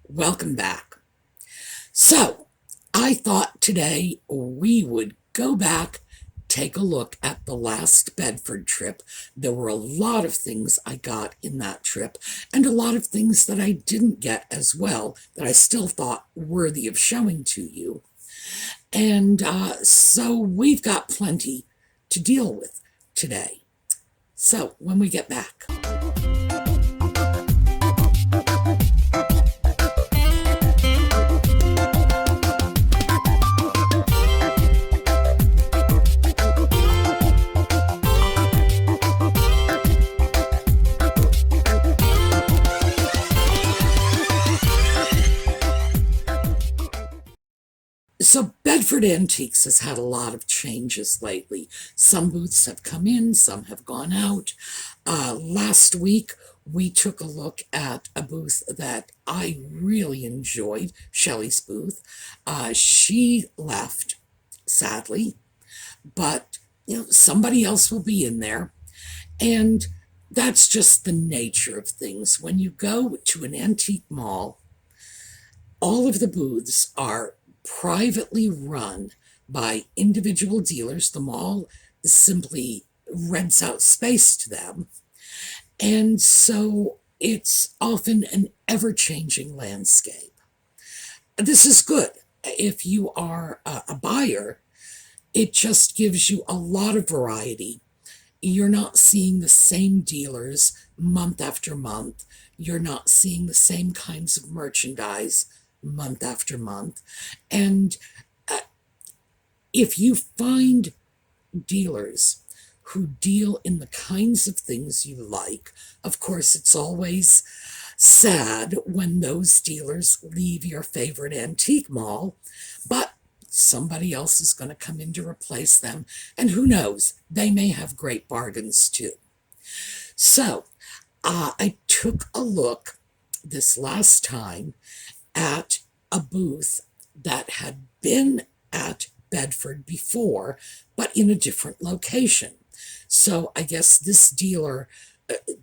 Welcome back. So, I thought today we would go back, take a look at the last Bedford trip. There were a lot of things I got in that trip, and a lot of things that I didn't get as well that I still thought worthy of showing to you. And so we've got plenty to deal with today. So, when we get back. So Bedford Antiques has had a lot of changes lately. Some booths have come in, some have gone out. Last week, we took a look at a booth that I really enjoyed, Shelley's booth. She left, sadly, but somebody else will be in there. And that's just the nature of things. When you go to an antique mall, all of the booths are privately run by individual dealers. The mall simply rents out space to them. And so it's often an ever-changing landscape. This is good. If you are a buyer, it just gives you a lot of variety. You're not seeing the same dealers month after month. You're not seeing the same kinds of merchandise month after month. And if you find dealers who deal in the kinds of things you like, of course, it's always sad when those dealers leave your favorite antique mall, but somebody else is going to come in to replace them. And who knows, they may have great bargains too. So I took a look this last time at a booth that had been at Bedford before, but in a different location. So I guess this dealer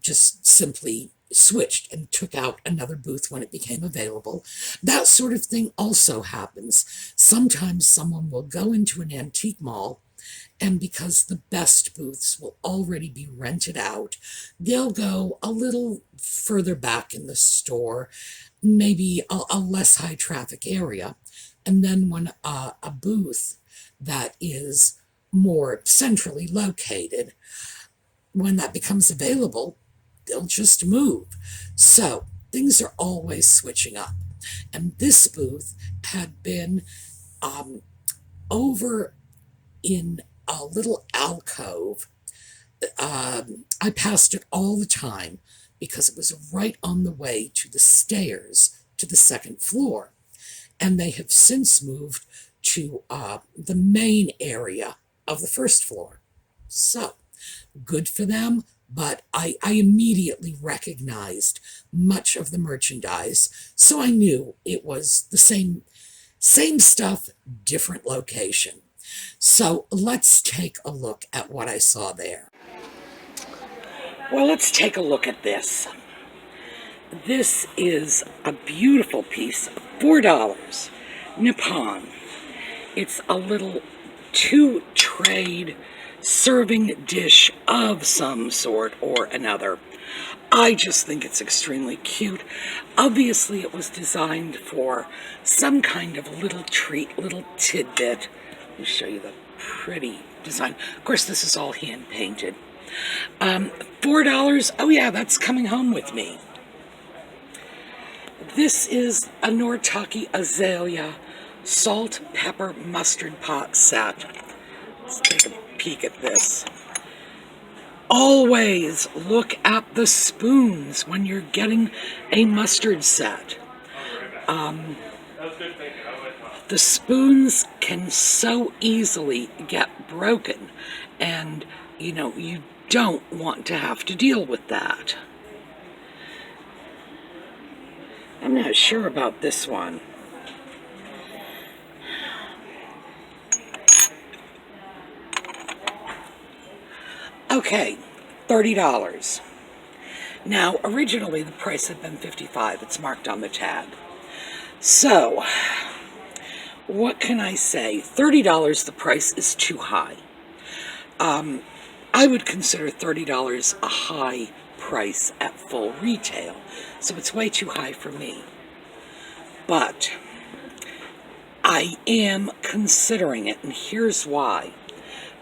just simply switched and took out another booth when it became available. That sort of thing also happens. Sometimes someone will go into an antique mall, and because the best booths will already be rented out, they'll go a little further back in the store, maybe a less high traffic area. And then when a booth that is more centrally located, when that becomes available, they'll just move. So things are always switching up. And this booth had been over in a little alcove. I passed it all the time because it was right on the way to the stairs to the second floor. And they have since moved to the main area of the first floor. So, good for them, but I immediately recognized much of the merchandise, so I knew it was the same stuff, different location. So let's take a look at what I saw there. Well, let's take a look at this. This is a beautiful piece, $4, Nippon. It's a little two-trayed serving dish of some sort or another. I just think it's extremely cute. Obviously, it was designed for some kind of little treat, little tidbit. Let me show you the pretty design. Of course, this is all hand-painted. $4, oh yeah, that's coming home with me. This is a Nortaki Azalea salt, pepper, mustard pot set. Let's take a peek at this. Always look at the spoons when you're getting a mustard set. The spoons can so easily get broken, and you don't want to have to deal with that. I'm not sure about this one. Okay, $30. Now, originally the price had been $55. It's marked on the tag. So, what can I say? $30, the price is too high. I would consider $30 a high price at full retail, so it's way too high for me. But I am considering it, and here's why.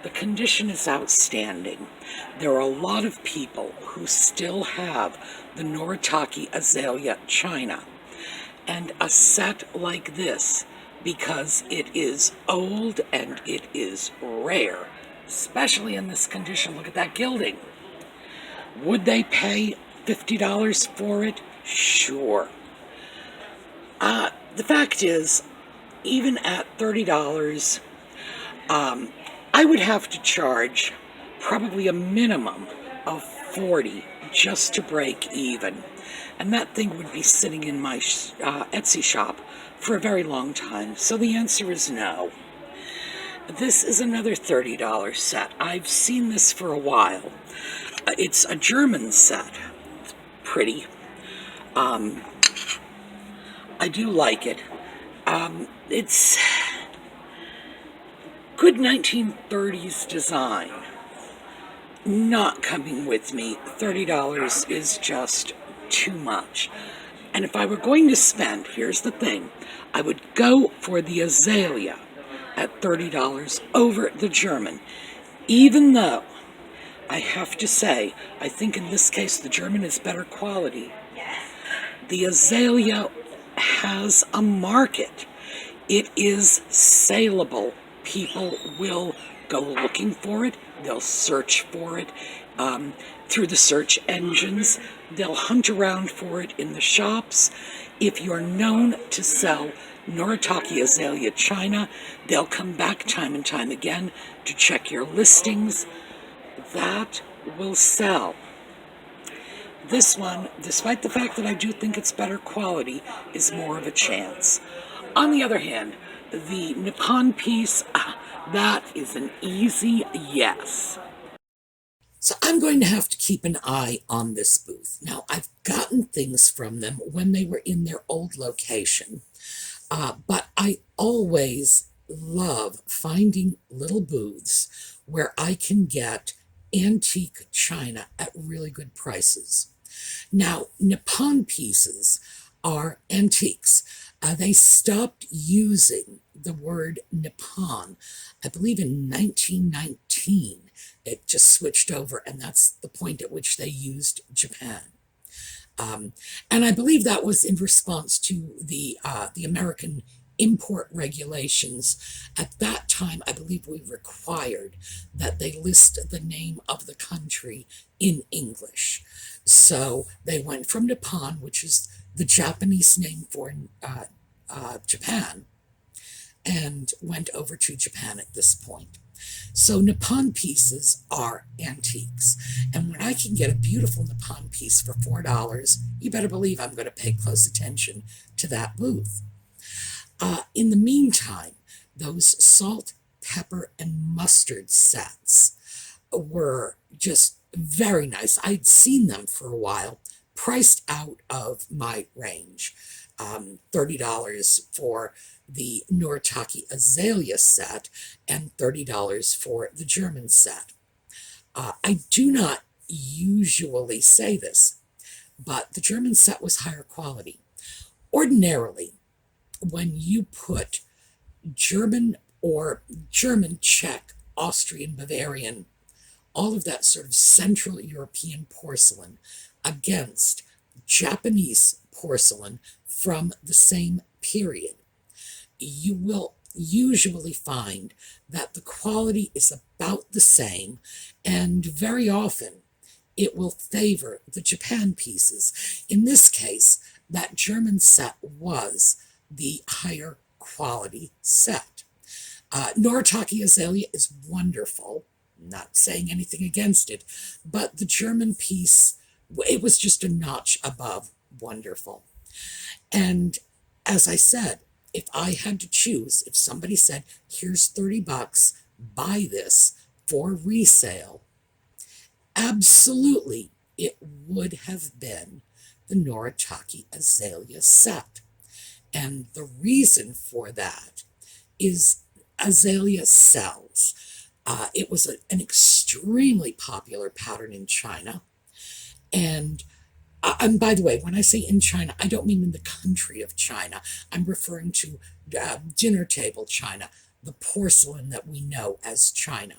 The condition is outstanding. There are a lot of people who still have the Noritake Azalea China, and a set like this, because it is old and it is rare, especially in this condition. Look at that gilding. Would they pay $50 for it? Sure. The fact is, even at $30, I would have to charge probably a minimum of $40 just to break even. And that thing would be sitting in my Etsy shop for a very long time. So the answer is no. This is another $30 set. I've seen this for a while. It's a German set. It's pretty. I do like it. It's good 1930s design. Not coming with me. $30 is just too much. And if I were going to spend, here's the thing, I would go for the Azalea at $30 over the German, even though I have to say, I think in this case the German is better quality. The Azalea has a market. It is saleable. People will go looking for it. They'll search for it through the search engines. They'll hunt around for it in the shops. If you're known to sell Noritake Azalea China, they'll come back time and time again to check your listings. That will sell. This one, despite the fact that I do think it's better quality, is more of a chance. On the other hand, the Nippon piece, that is an easy yes. So I'm going to have to keep an eye on this booth. Now, I've gotten things from them when they were in their old location, but I always love finding little booths where I can get antique china at really good prices. Now, Nippon pieces are antiques. They stopped using the word Nippon, I believe in 1919. It just switched over, and that's the point at which they used Japan. And I believe that was in response to the American import regulations. At that time, I believe we required that they list the name of the country in English. So they went from Nippon, which is the Japanese name for Japan, and went over to Japan at this point. So Nippon pieces are antiques. And when I can get a beautiful Nippon piece for $4, you better believe I'm going to pay close attention to that booth. In the meantime, those salt, pepper, and mustard sets were just very nice. I'd seen them for a while, priced out of my range. $30 for the Noritake Azalea set and $30 for the German set. I do not usually say this, but the German set was higher quality. Ordinarily, when you put German or German, Czech, Austrian, Bavarian, all of that sort of Central European porcelain against Japanese porcelain from the same period, you will usually find that the quality is about the same, and very often it will favor the Japan pieces. In this case, that German set was the higher quality set. Noritake Azalea is wonderful. Not saying anything against it, but the German piece, it was just a notch above wonderful. And as I said, if I had to choose, if somebody said, here's $30, buy this for resale, absolutely it would have been the Noritake Azalea set. And the reason for that is azalea sells. It was an extremely popular pattern in China. And by the way, when I say in China, I don't mean in the country of China. I'm referring to dinner table china, the porcelain that we know as China.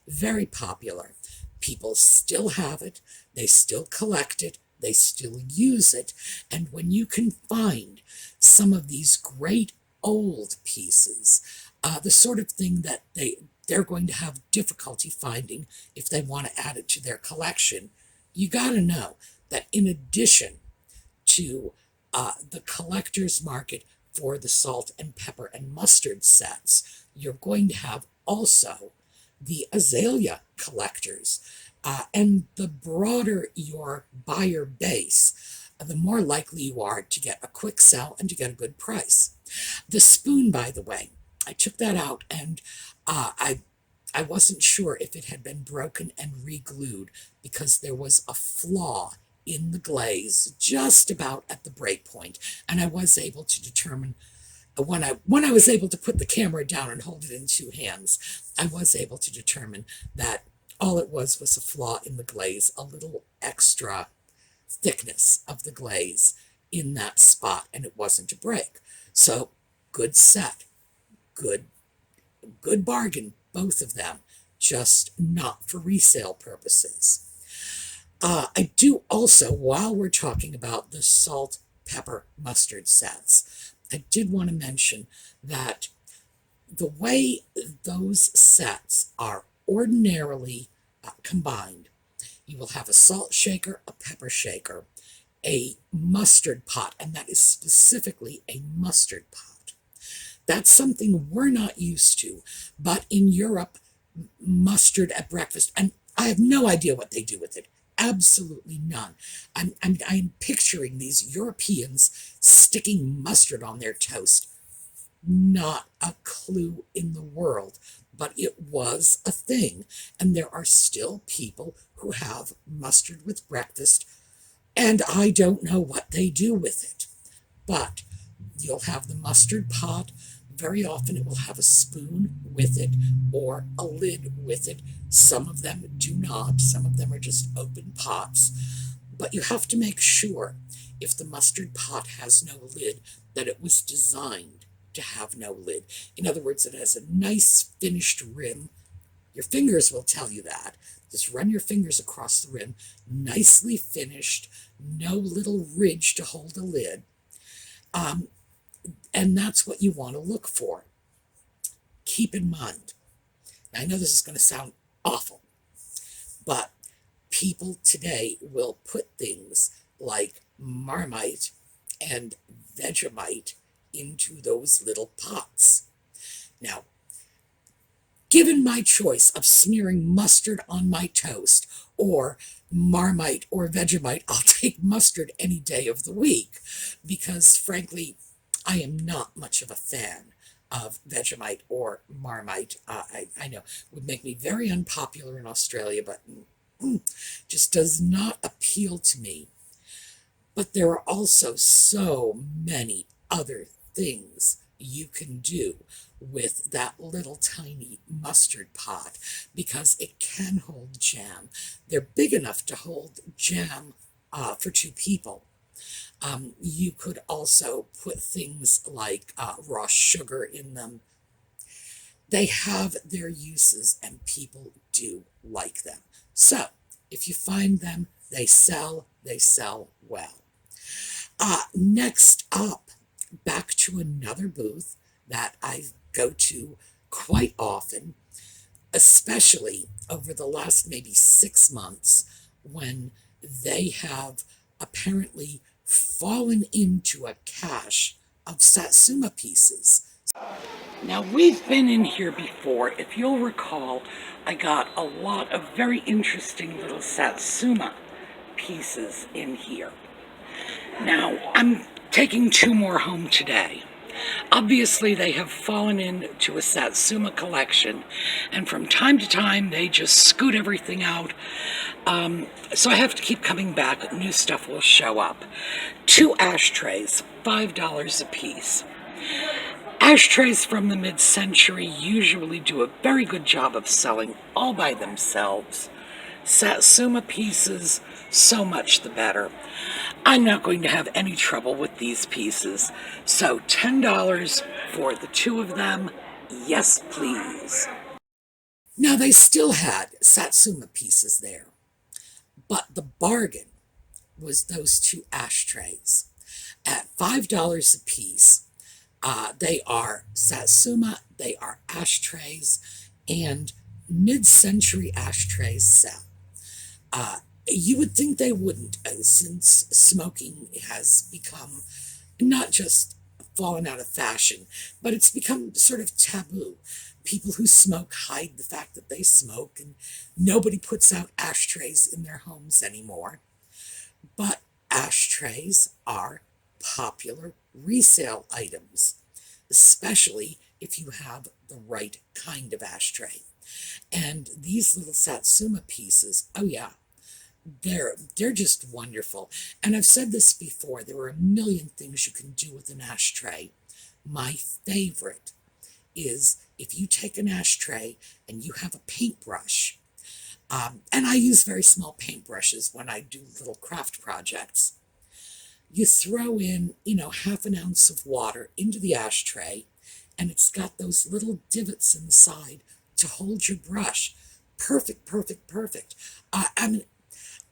Very popular. People still have it. They still collect it. They still use it. And when you can find some of these great old pieces, the sort of thing that they're going to have difficulty finding if they want to add it to their collection, you got to know that in addition to the collector's market for the salt and pepper and mustard sets, you're going to have also the azalea collectors. And the broader your buyer base, the more likely you are to get a quick sell and to get a good price. The spoon, by the way, I took that out, and I wasn't sure if it had been broken and re-glued because there was a flaw in the glaze just about at the break point, and I was able to determine when I was able to put the camera down and hold it in two hands, I was able to determine that all it was a flaw in the glaze, a little extra thickness of the glaze in that spot, and it wasn't a break. So good set, good bargain, both of them, just not for resale purposes. I do also, while we're talking about the salt, pepper, mustard sets, I did want to mention that the way those sets are ordinarily combined, you will have a salt shaker, a pepper shaker, a mustard pot, and that is specifically a mustard pot. That's something we're not used to, but in Europe, mustard at breakfast, and I have no idea what they do with it. Absolutely none. I'm picturing these Europeans sticking mustard on their toast. Not a clue in the world, but it was a thing. And there are still people who have mustard with breakfast, and I don't know what they do with it. But you'll have the mustard pot. Very often it will have a spoon with it or a lid with it. Some of them do not. Some of them are just open pots. But you have to make sure, if the mustard pot has no lid, that it was designed to have no lid. In other words, it has a nice finished rim. Your fingers will tell you that. Just run your fingers across the rim. Nicely finished. No little ridge to hold a lid. And that's what you want to look for. Keep in mind, I know this is going to sound awful, but people today will put things like Marmite and Vegemite into those little pots. Now, given my choice of smearing mustard on my toast or Marmite or Vegemite, I'll take mustard any day of the week because, frankly, I am not much of a fan of Vegemite or Marmite. I know it would make me very unpopular in Australia, but just does not appeal to me. But there are also so many other things you can do with that little tiny mustard pot because it can hold jam. They're big enough to hold jam for two people. You could also put things like raw sugar in them. They have their uses and people do like them. So if you find them, they sell well. Next up, back to another booth that I go to quite often, especially over the last maybe 6 months when they have apparently fallen into a cache of Satsuma pieces. Now, we've been in here before. If you'll recall, I got a lot of very interesting little Satsuma pieces in here. Now, I'm taking 2 more home today. Obviously, they have fallen into a Satsuma collection, and from time to time, they just scoot everything out. So I have to keep coming back. New stuff will show up. 2 ashtrays, $5 a piece. Ashtrays from the mid-century usually do a very good job of selling all by themselves. Satsuma pieces, so much the better. I'm not going to have any trouble with these pieces, so $10 for the 2 of them, yes please. Now they still had Satsuma pieces there, but the bargain was those 2 ashtrays. At $5 a piece, they are Satsuma, they are ashtrays, and mid-century ashtrays sell. You would think they wouldn't, since smoking has become not just fallen out of fashion, but it's become sort of taboo. People who smoke hide the fact that they smoke, and nobody puts out ashtrays in their homes anymore. But ashtrays are popular resale items, especially if you have the right kind of ashtray. And these little Satsuma pieces, oh yeah, they're just wonderful. And I've said this before, there are a million things you can do with an ashtray. My favorite is if you take an ashtray and you have a paintbrush, and I use very small paintbrushes when I do little craft projects. You throw in, half an ounce of water into the ashtray, and it's got those little divots in the side to hold your brush. Perfect, perfect, perfect.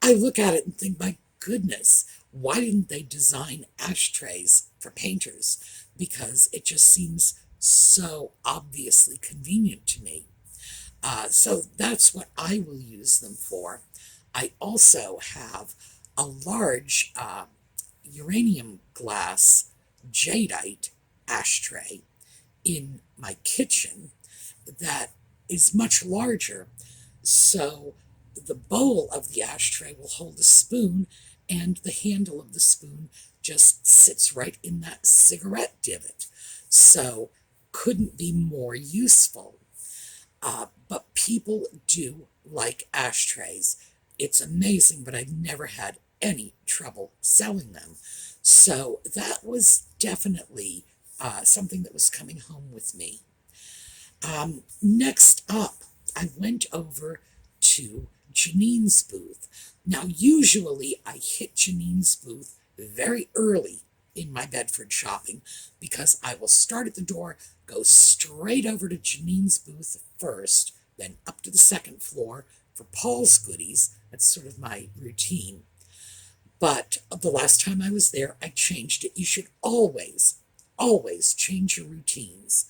I look at it and think, my goodness, why didn't they design ashtrays for painters? Because it just seems so obviously convenient to me. So that's what I will use them for. I also have a large uranium glass jadeite ashtray in my kitchen that is much larger, so the bowl of the ashtray will hold a spoon, and the handle of the spoon just sits right in that cigarette divot. So couldn't be more useful. But people do like ashtrays. It's amazing, but I've never had any trouble selling them. So that was definitely something that was coming home with me. Next up, I went over to Janine's booth. Now, usually I hit Janine's booth very early in my Bedford shopping because I will start at the door, go straight over to Janine's booth first, then up to the second floor for Paul's goodies. That's sort of my routine. But the last time I was there, I changed it. You should always change your routines,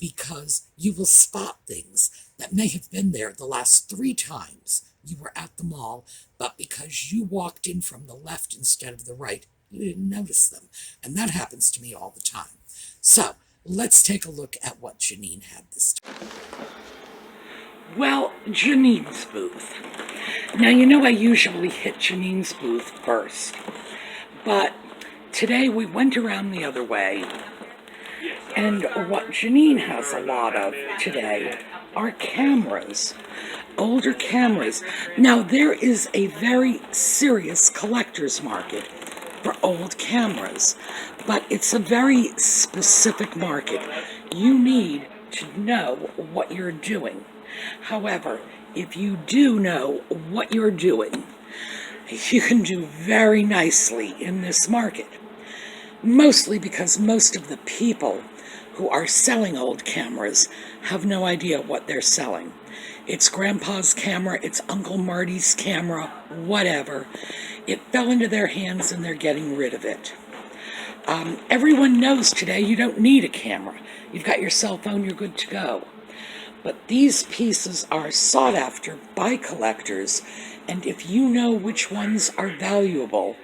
because you will spot things that may have been there the last 3 times you were at the mall, but because you walked in from the left instead of the right, you didn't notice them. And that happens to me all the time. So let's take a look at what Janine had this time. Well, Janine's booth. Now, I usually hit Janine's booth first, but today we went around the other way, and what Janine has a lot of today are cameras, older cameras. Now, there is a very serious collector's market for old cameras, but it's a very specific market. You need to know what you're doing. However, if you do know what you're doing, you can do very nicely in this market. Mostly because most of the people who are selling old cameras have no idea what they're selling. It's Grandpa's camera, it's Uncle Marty's camera, whatever. It fell into their hands and they're getting rid of it. Everyone knows today you don't need a camera. You've got your cell phone, you're good to go. But these pieces are sought after by collectors, and if you know which ones are valuable,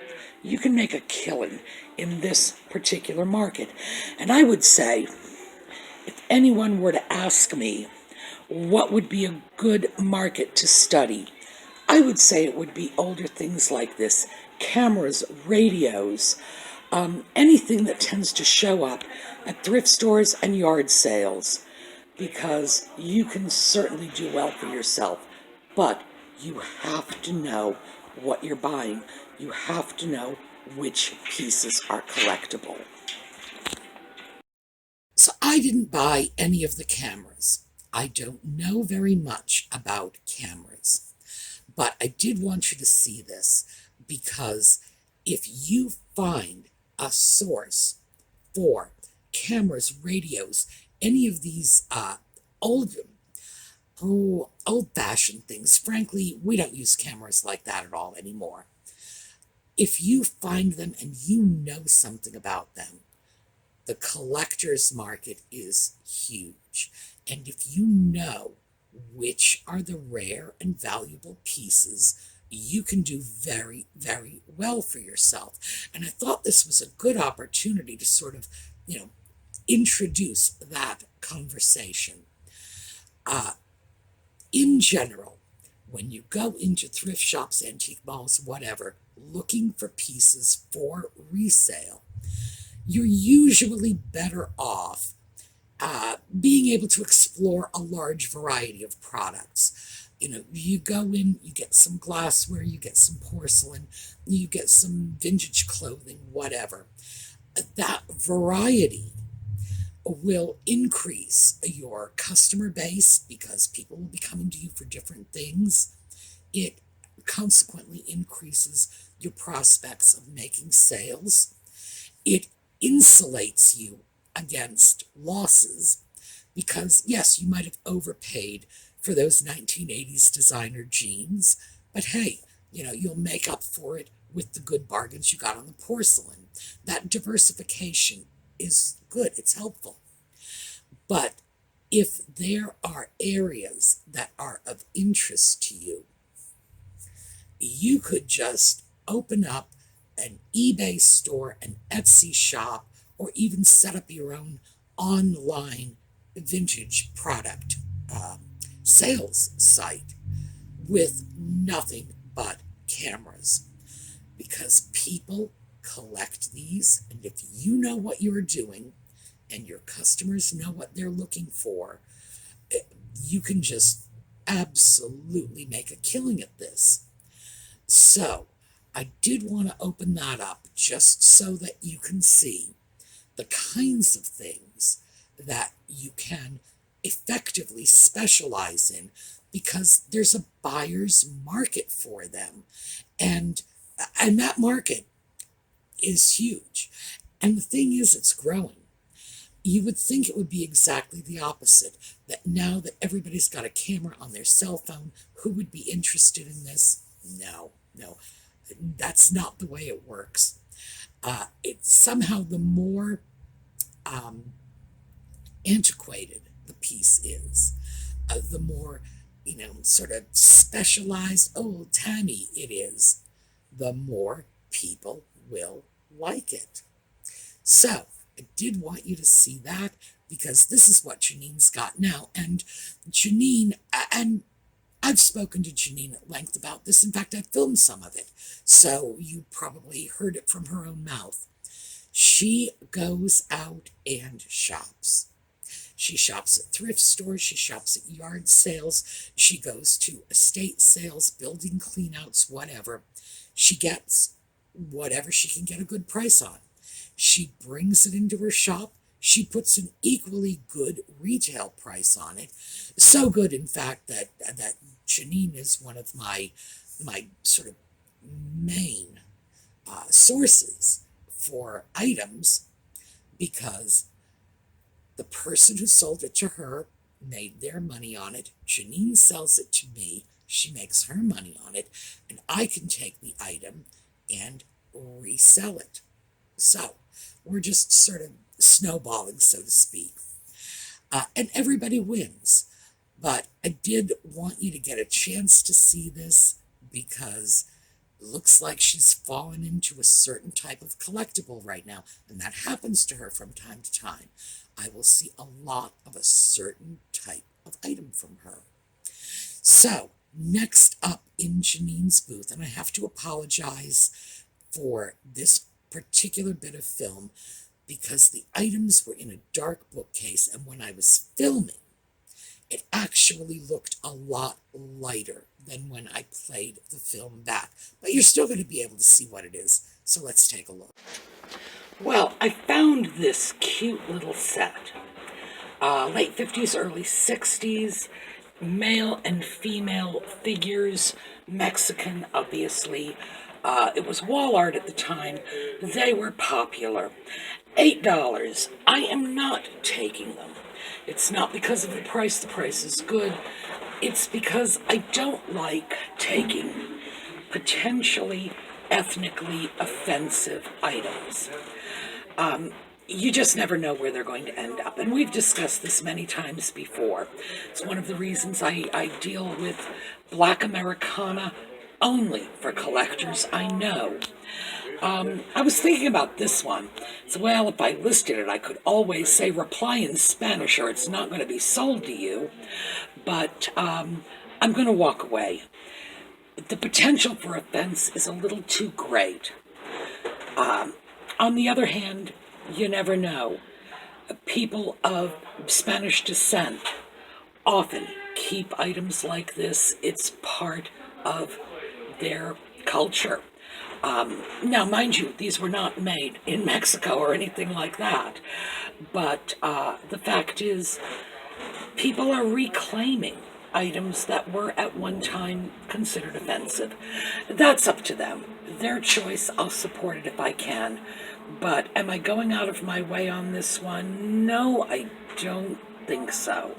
you can make a killing in this particular market. And I would say, if anyone were to ask me what would be a good market to study, I would say it would be older things like this: cameras, radios, anything that tends to show up at thrift stores and yard sales, because you can certainly do well for yourself, but you have to know what you're buying. You have to know which pieces are collectible. So I didn't buy any of the cameras. I don't know very much about cameras, but I did want you to see this, because if you find a source for cameras, radios, any of these old old-fashioned things. Frankly, we don't use cameras like that at all anymore. If you find them and you know something about them, the collector's market is huge. And if you know which are the rare and valuable pieces, you can do very, very well for yourself. And I thought this was a good opportunity to sort of, introduce that conversation. In general, when you go into thrift shops, antique malls, whatever, looking for pieces for resale, you're usually better off being able to explore a large variety of products. You go in, you get some glassware, you get some porcelain, you get some vintage clothing, whatever. That variety will increase your customer base because people will be coming to you for different things. It consequently increases your prospects of making sales. It insulates you against losses because, yes, you might have overpaid for those 1980s designer jeans, but hey, you'll make up for it with the good bargains you got on the porcelain. That diversification is good, it's helpful. But if there are areas that are of interest to you, you could just open up an eBay store, an Etsy shop, or even set up your own online vintage product sales site with nothing but cameras, because people collect these, and if you know what you're doing and your customers know what they're looking for, you can just absolutely make a killing at this. So I did want to open that up just so that you can see the kinds of things that you can effectively specialize in, because there's a buyer's market for them, and that market is huge. And the thing is, it's growing. You would think it would be exactly the opposite, that now that everybody's got a camera on their cell phone, who would be interested in this? No, that's not the way it works. It's somehow the more antiquated the piece is, the more, sort of specialized, old-timey it is, the more people will like it. So I did want you to see that, because this is what Janine's got now. And Janine, and I've spoken to Janine at length about this. In fact, I filmed some of it, so you probably heard it from her own mouth. She goes out and shops. She shops at thrift stores, she shops at yard sales, she goes to estate sales, building cleanouts, whatever. She gets whatever she can get a good price on. She brings it into her shop. She puts an equally good retail price on it. So good, in fact, that Janine is one of my sort of main sources for items, because the person who sold it to her made their money on it. Janine sells it to me. She makes her money on it, and I can take the item and resell it. So we're just sort of snowballing, so to speak. And everybody wins. But I did want you to get a chance to see this, because it looks like she's fallen into a certain type of collectible right now, and that happens to her from time to time. I will see a lot of a certain type of item from her. So next up in Janine's booth, and I have to apologize for this particular bit of film because the items were in a dark bookcase, and when I was filming, it actually looked a lot lighter than when I played the film back. But you're still going to be able to see what it is, so let's take a look. Well, I found this cute little set. Late 50s, early 60s, male and female figures, Mexican, obviously. It was wall art at the time. They were popular. $8. I am not taking them. It's not because of the price is good. It's because I don't like taking potentially ethnically offensive items. You just never know where they're going to end up. And we've discussed this many times before. It's one of the reasons I deal with Black Americana only for collectors I know. I was thinking about this one. So, well, if I listed it, I could always say reply in Spanish or it's not going to be sold to you. But I'm going to walk away. The potential for offense is a little too great. On the other hand, you never know. People of Spanish descent often keep items like this. It's part of their culture. Now, mind you, these were not made in Mexico or anything like that. But the fact is, people are reclaiming items that were at one time considered offensive. That's up to them. Their choice. I'll support it if I can. But am I going out of my way on this one? No, I don't think so.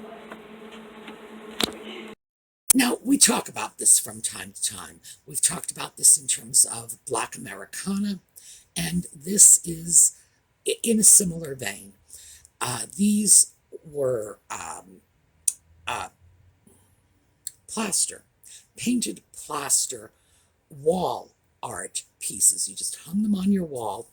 Now, we talk about this from time to time. We've talked about this in terms of Black Americana, and this is in a similar vein. These were plaster, painted plaster wall art pieces. You just hung them on your wall.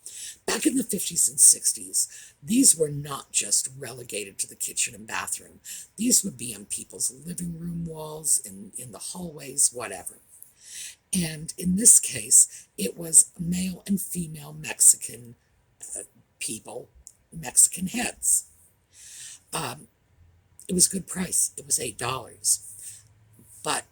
Back in the 50s and 60s, these were not just relegated to the kitchen and bathroom. These would be on people's living room walls, in the hallways, whatever. And in this case, it was male and female Mexican people, Mexican heads. It was a good price. It was $8. But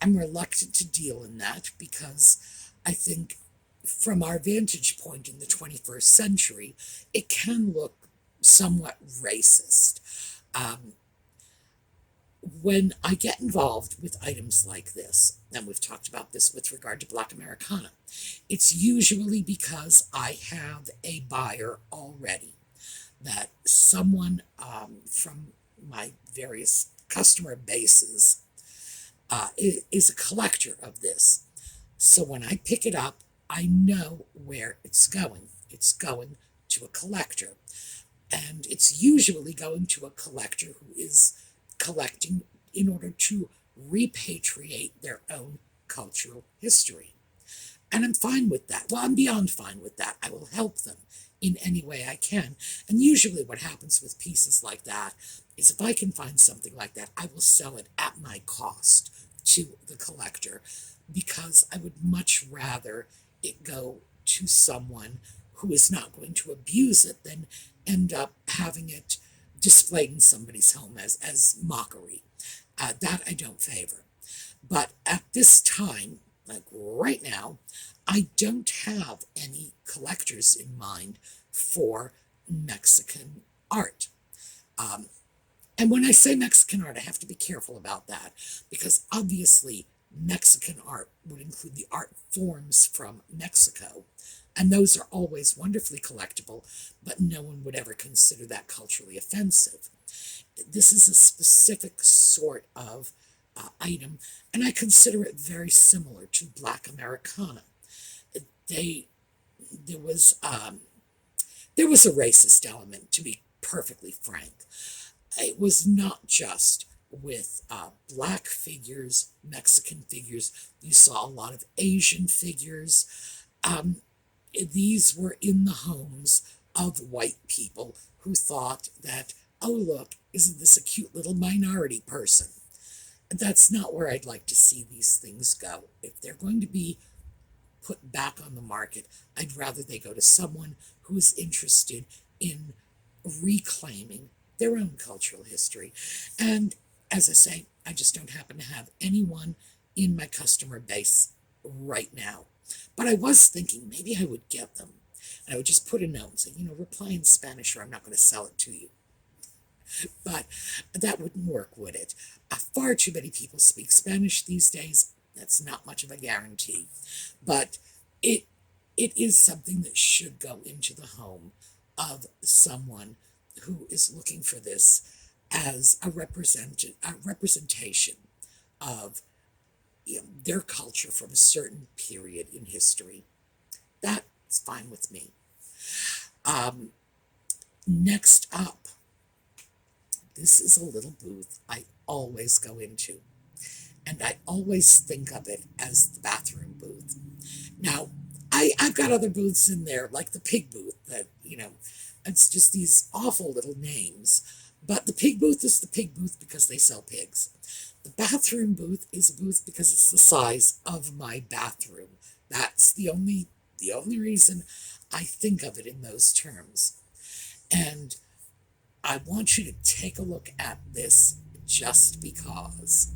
I'm reluctant to deal in that because I think from our vantage point in the 21st century, it can look somewhat racist. When I get involved with items like this, and we've talked about this with regard to Black Americana, it's usually because I have a buyer already, that someone from my various customer bases is a collector of this. So when I pick it up, I know where it's going. It's going to a collector. And it's usually going to a collector who is collecting in order to repatriate their own cultural history. And I'm fine with that. Well, I'm beyond fine with that. I will help them in any way I can. And usually what happens with pieces like that is if I can find something like that, I will sell it at my cost to the collector, because I would much rather it go to someone who is not going to abuse it than end up having it displayed in somebody's home as mockery. That I don't favor. But at this time, like right now, I don't have any collectors in mind for Mexican art. And when I say Mexican art, I have to be careful about that, because obviously Mexican art would include the art forms from Mexico, and those are always wonderfully collectible, but no one would ever consider that culturally offensive. This is a specific sort of item, and I consider it very similar to Black Americana. There was a racist element, to be perfectly frank. It was not just with Black figures, Mexican figures. You saw a lot of Asian figures. These were in the homes of white people who thought that, oh, look, isn't this a cute little minority person? That's not where I'd like to see these things go. If they're going to be put back on the market. I'd rather they go to someone who is interested in reclaiming their own cultural history. And as I say, I just don't happen to have anyone in my customer base right now. But I was thinking maybe I would get them. And I would just put a note and say, reply in Spanish or I'm not going to sell it to you. But that wouldn't work, would it? Far too many people speak Spanish these days. That's not much of a guarantee. But it is something that should go into the home of someone who is looking for this as a representation of their culture from a certain period in history. That's fine with me. Next up, this is a little booth I always go into, and I always think of it as the bathroom booth. Now, I've got other booths in there, like the pig booth, that, it's just these awful little names. But the pig booth is the pig booth because they sell pigs. The bathroom booth is a booth because it's the size of my bathroom. That's the only reason I think of it in those terms. And I want you to take a look at this just because.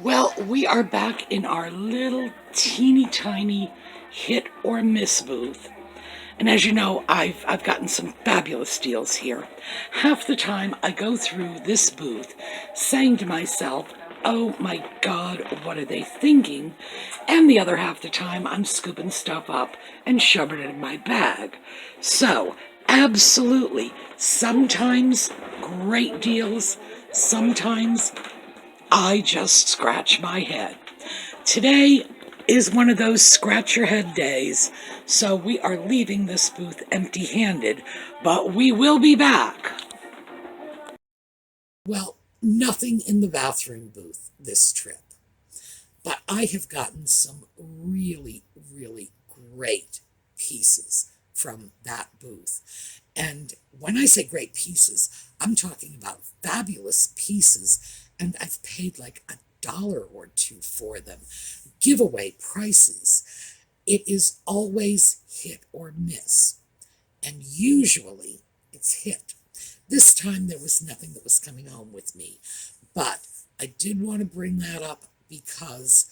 Well, we are back in our little teeny tiny hit or miss booth. And as you know, I've gotten some fabulous deals here. Half the time I go through this booth saying to myself, oh my God, what are they thinking? And the other half the time I'm scooping stuff up and shoving it in my bag. So, absolutely, sometimes great deals, sometimes I just scratch my head. Today is one of those scratch your head days, so we are leaving this booth empty-handed, but we will be back. Well, nothing in the bathroom booth this trip, but I have gotten some really, really great pieces from that booth. And when I say great pieces, I'm talking about fabulous pieces, and I've paid like $1 or $2 for them. Giveaway prices. It is always hit or miss, and usually it's hit. This time there was nothing that was coming home with me, but I did want to bring that up because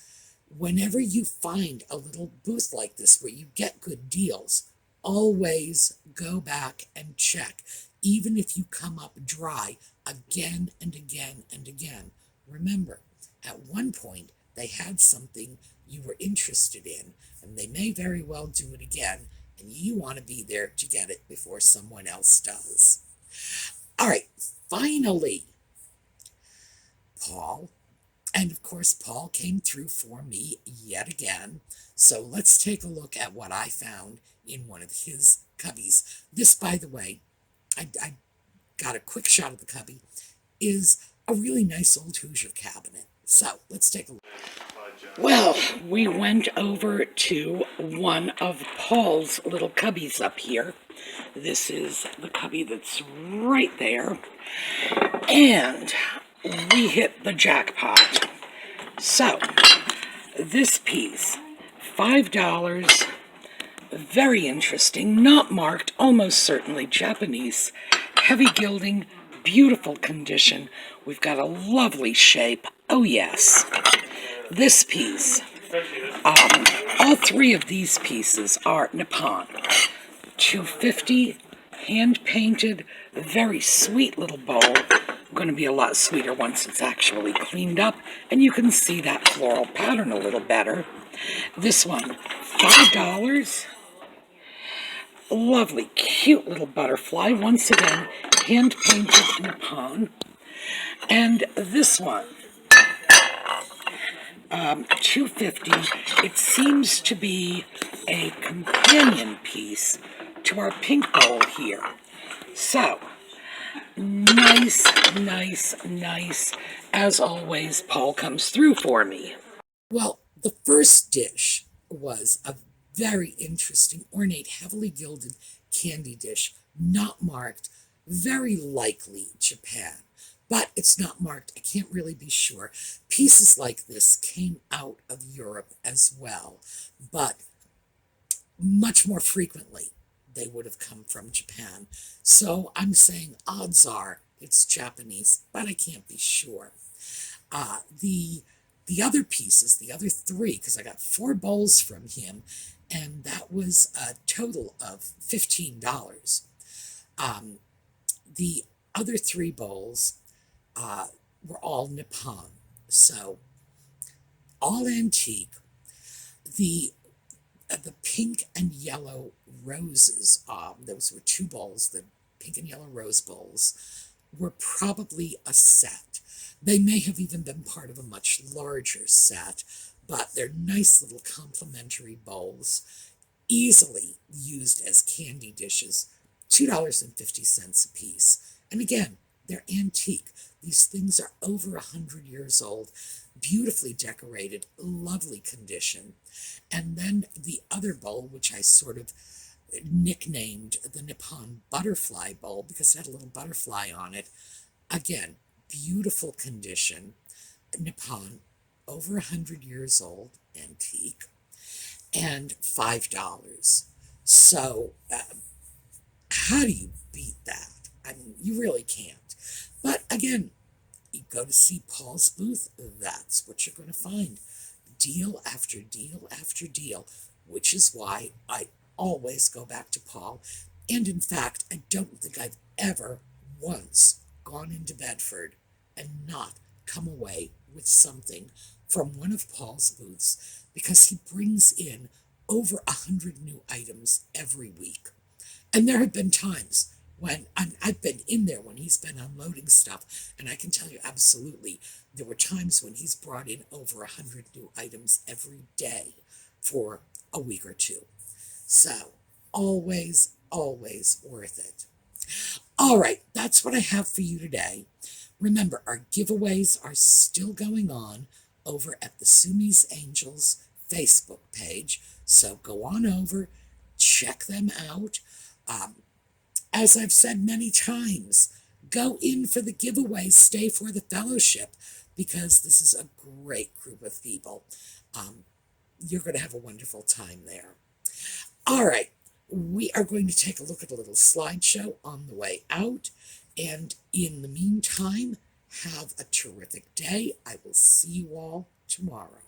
whenever you find a little booth like this where you get good deals, always go back and check, even if you come up dry again and again and again. Remember, at one point they had something you were interested in, and they may very well do it again, and you want to be there to get it before someone else does. All right, finally, Paul. And of course, Paul came through for me yet again. So let's take a look at what I found in one of his cubbies. This, by the way, I got a quick shot of the cubby, is a really nice old Hoosier cabinet. So let's take a look. Well, we went over to one of Paul's little cubbies up here. This is the cubby that's right there. And we hit the jackpot. So, this piece, $5, very interesting, not marked, almost certainly Japanese, heavy gilding, beautiful condition. We've got a lovely shape. Oh yes. This piece, all three of these pieces are Nippon. $2.50, hand-painted, very sweet little bowl. Going to be a lot sweeter once it's actually cleaned up, and you can see that floral pattern a little better. This one, $5. Lovely, cute little butterfly. Once again, hand-painted Nippon. And this one, $2.50. It seems to be a companion piece to our pink bowl here. So, nice, nice, nice. As always, Paul comes through for me. Well, the first dish was a very interesting, ornate, heavily gilded candy dish, not marked, very likely Japan. but it's not marked. I can't really be sure. Pieces like this came out of Europe as well, but much more frequently they would have come from Japan. So I'm saying odds are it's Japanese, but I can't be sure. The other pieces, the other three, because I got 4 bowls from him, and that was a total of $15. The other 3 bowls were all Nippon, so all antique. The pink and yellow roses, those were 2 bowls, the pink and yellow rose bowls, were probably a set. They may have even been part of a much larger set, but they're nice little complimentary bowls, easily used as candy dishes, $2.50 a piece. And again, they're antique. These things are over 100 years old, beautifully decorated, lovely condition. And then the other bowl, which I sort of nicknamed the Nippon Butterfly Bowl because it had a little butterfly on it. Again, beautiful condition, Nippon, over 100 years old, antique, and $5. So, how do you beat that? I mean, you really can't. But again, you go to see Paul's booth, that's what you're going to find. Deal after deal after deal, which is why I always go back to Paul. And in fact, I don't think I've ever once gone into Bedford and not come away with something from one of Paul's booths, because he brings in over 100 new items every week. And there have been times when I've been in there when he's been unloading stuff, and I can tell you absolutely, there were times when he's brought in over 100 new items every day for a week or two. So, always, always worth it. All right, that's what I have for you today. Remember, our giveaways are still going on over at the SueMe's Angels Facebook page, so go on over, check them out. As I've said many times, go in for the giveaway, stay for the fellowship, because this is a great group of people. You're going to have a wonderful time there. All right, we are going to take a look at a little slideshow on the way out, and in the meantime, have a terrific day. I will see you all tomorrow.